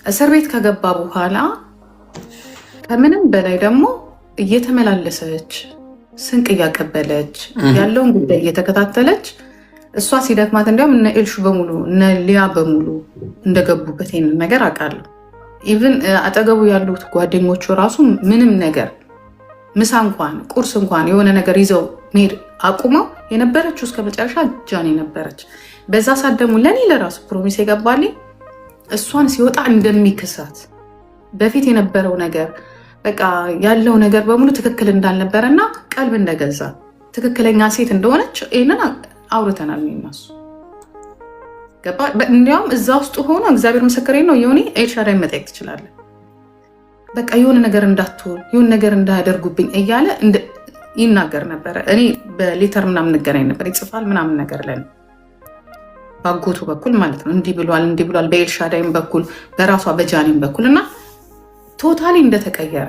እስር ቤት ከገባ በኋላ ከምንም በላይ ደግሞ እየተመላለሰች ስንቅ እያቀበለች ያለውን ጉዳይ እየተከታተለች እሷ ሲደክማት እንዲያውም እነ ኤልሹ በሙሉ እነ ሊያ በሙሉ እንደገቡበት ይሄንን ነገር አውቃለሁ። ኢቭን አጠገቡ ያሉት ጓደኞቹ ራሱ ምንም ነገር ምሳ እንኳን ቁርስ እንኳን የሆነ ነገር ይዘው መሄድ አቁመው የነበረችው እስከ መጨረሻ ጃኒ ነበረች። በዛ ሰዓት ደግሞ ለኔ ለራሱ ፕሮሚስ የገባልኝ እሷን ሲወጣ እንደሚክሳት በፊት የነበረው ነገር በቃ ያለው ነገር በሙሉ ትክክል እንዳልነበረና ቀልብ እንደገዛ ትክክለኛ ሴት እንደሆነች ይህንን አውርተናል። እነሱ ገባ። እንዲያውም እዛ ውስጥ ሆኖ እግዚአብሔር ምስክሬ ነው የሆነ ኤልሻዳይ መጠየቅ ትችላለህ። በቃ የሆነ ነገር እንዳትሆን የሆነ ነገር እንዳያደርጉብኝ እያለ ይናገር ነበረ። እኔ በሌተር ምናምን እንገናኝ ነበር፣ ይጽፋል ምናምን ነገር ለን ባጎቱ በኩል ማለት ነው። እንዲህ ብሏል፣ በኤልሻዳይም በኩል በራሷ በጃኒም በኩል እና ቶታሊ እንደተቀየረ